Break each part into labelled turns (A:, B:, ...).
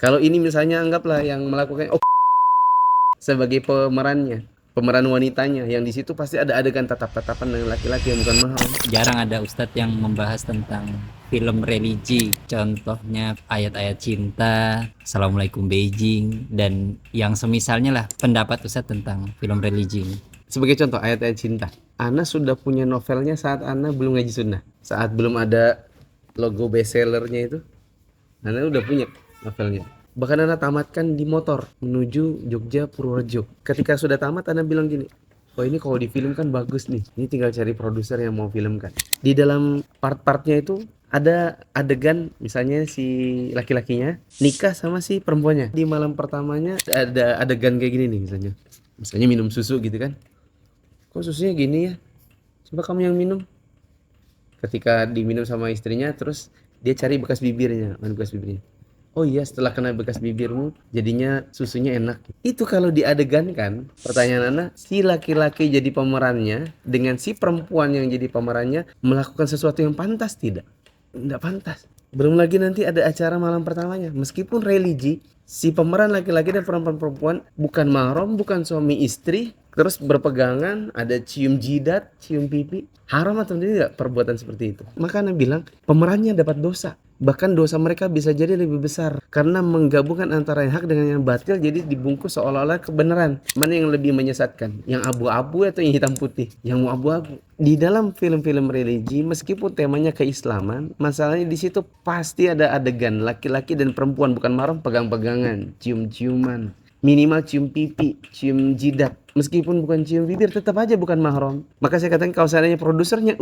A: Kalau ini misalnya anggaplah yang melakukan sebagai pemerannya, pemeran wanitanya, yang di situ pasti ada adegan tatap-tatapan dengan laki-laki yang bukan mahram.
B: Jarang ada ustadz yang membahas tentang film religi, contohnya ayat-ayat cinta, Assalamualaikum Beijing, dan yang semisalnya lah pendapat ustadz tentang film religi ini.
A: Sebagai contoh ayat-ayat cinta, Ana sudah punya novelnya saat Ana belum ngaji sunnah, saat belum ada logo bestsellernya itu, Ana udah punya novelnya. Bahkan Ana tamatkan di motor menuju Jogja Purworejo. Ketika sudah tamat, Ana bilang gini, oh ini kalau difilmkan bagus nih, ini tinggal cari produser yang mau filmkan. Di dalam part-partnya itu ada adegan misalnya si laki-lakinya nikah sama si perempuannya. Di malam pertamanya ada adegan kayak gini nih misalnya minum susu gitu kan. Kok susunya gini ya? Coba kamu yang minum. Ketika diminum sama istrinya, terus dia cari bekas bibirnya, mana bekas bibirnya. Oh iya, setelah kena bekas bibirmu, jadinya susunya enak. Itu kalau diadegankan, pertanyaan Ana, si laki-laki jadi pemerannya dengan si perempuan yang jadi pemerannya melakukan sesuatu yang pantas tidak? Tidak pantas. Belum lagi nanti ada acara malam pertamanya. Meskipun religi, si pemeran laki-laki dan perempuan bukan mahram, bukan suami istri, terus berpegangan, ada cium jidat, cium pipi. Haram atau tidak perbuatan seperti itu? Maka Anda bilang, pemerannya dapat dosa. Bahkan dosa mereka bisa jadi lebih besar karena menggabungkan antara yang hak dengan yang batil, jadi dibungkus seolah-olah kebenaran. Mana yang lebih menyesatkan? Yang abu-abu atau yang hitam putih? Yang abu-abu. Di dalam film-film religi, meskipun temanya keislaman, masalahnya di situ pasti ada adegan laki-laki dan perempuan bukan mahram pegang-pegangan, cium-ciuman, minimal cium pipi, cium jidat. Meskipun bukan cium bibir, tetap aja bukan mahram. Maka saya katakan kalau seandainya produsernya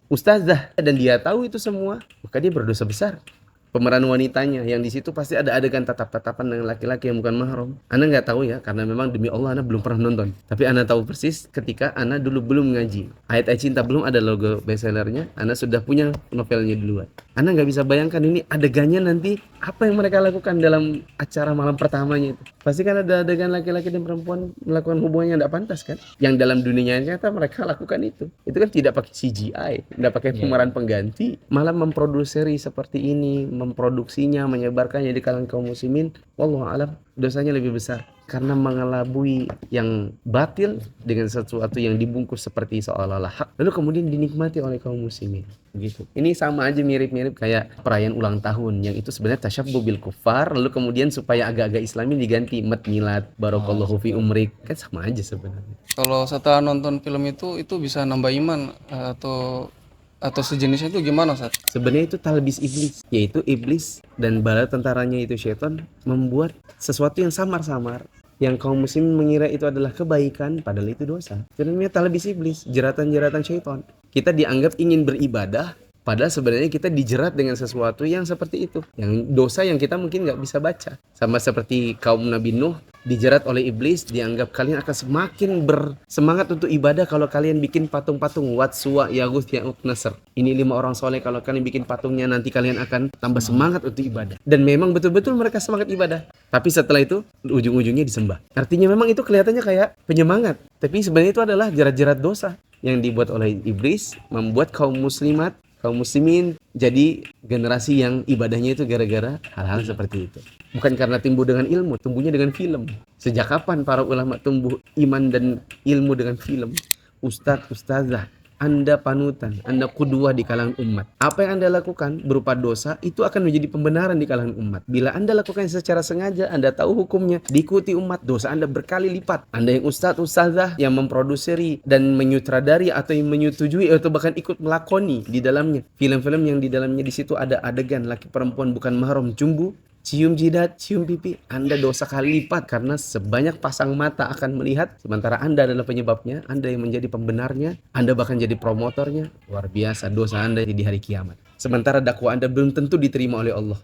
A: ustazah dan dia tahu itu semua, maka dia berdosa besar. Pemeran wanitanya yang di situ pasti ada adegan tatap-tatapan dengan laki-laki yang bukan mahram. Ana nggak tahu ya, karena memang demi Allah Ana belum pernah nonton. Tapi Ana tahu persis ketika Ana dulu belum ngaji. Ayat-ayat cinta belum ada logo bestsellernya, Ana sudah punya novelnya duluan. Ana nggak bisa bayangkan ini adegannya nanti apa yang mereka lakukan dalam acara malam pertamanya itu. Pasti kan ada adegan laki-laki dan perempuan melakukan hubungan yang tidak pantas kan? Yang dalam dunia nyata mereka lakukan itu. Itu kan tidak pakai CGI, tidak pakai pemeran pengganti, malah memproduksi seperti ini, memproduksinya, menyebarkannya di kalangan kaum muslimin. Wallahu alam, dosanya lebih besar karena mengelabui yang batil dengan sesuatu yang dibungkus seperti seolah-olah hak, lalu kemudian dinikmati oleh kaum muslimin. Begitu. Ini sama aja mirip-mirip kayak perayaan ulang tahun yang itu sebenarnya tasyabbuh bil kuffar, lalu kemudian supaya agak-agak islami diganti mat milad, barakallahu fi umrik. Kan sama aja sebenarnya.
C: Kalau setelah nonton film itu bisa nambah iman atau sejenisnya itu gimana, Ustaz?
A: Sebenarnya itu talbis iblis, yaitu iblis dan bala tentaranya itu syaitan membuat sesuatu yang samar-samar yang kaum muslimin mengira itu adalah kebaikan, padahal itu dosa. Sebenarnya talbis iblis, jeratan-jeratan syaitan. Kita dianggap ingin beribadah, padahal sebenarnya kita dijerat dengan sesuatu yang seperti itu, yang dosa yang kita mungkin nggak bisa baca. Sama seperti kaum Nabi Nuh dijerat oleh iblis, dianggap kalian akan semakin bersemangat untuk ibadah kalau kalian bikin patung-patung Wat, Suwa, Yaguth, Ya'uq, Nasr. Ini 5 orang soleh, kalau kalian bikin patungnya nanti kalian akan tambah semangat untuk ibadah. Dan memang betul-betul mereka semangat ibadah. Tapi setelah itu ujung-ujungnya disembah. Artinya memang itu kelihatannya kayak penyemangat, tapi sebenarnya itu adalah jerat-jerat dosa yang dibuat oleh iblis, membuat kaum muslimat, kaum muslimin jadi generasi yang ibadahnya itu gara-gara hal-hal seperti itu. Bukan karena tumbuh dengan ilmu, tumbuhnya dengan film. Sejak kapan para ulama tumbuh iman dan ilmu dengan film? Ustadz, ustazah, Anda panutan, Anda qudwah di kalangan umat. Apa yang Anda lakukan berupa dosa, itu akan menjadi pembenaran di kalangan umat. Bila Anda lakukan secara sengaja, Anda tahu hukumnya, diikuti umat, dosa Anda berkali lipat. Anda yang ustadz, ustazah, yang memproduksi dan menyutradari atau yang menyetujui atau bahkan ikut melakoni di dalamnya. Film-film yang di dalamnya di situ ada adegan laki perempuan bukan mahram jumbu, cium jidat, cium pipi, Anda dosa kali lipat karena sebanyak pasang mata akan melihat, sementara Anda adalah penyebabnya, Anda yang menjadi pembenarnya, Anda bahkan jadi promotornya. Luar biasa dosa Anda di hari kiamat. Sementara dakwah Anda belum tentu diterima oleh Allah.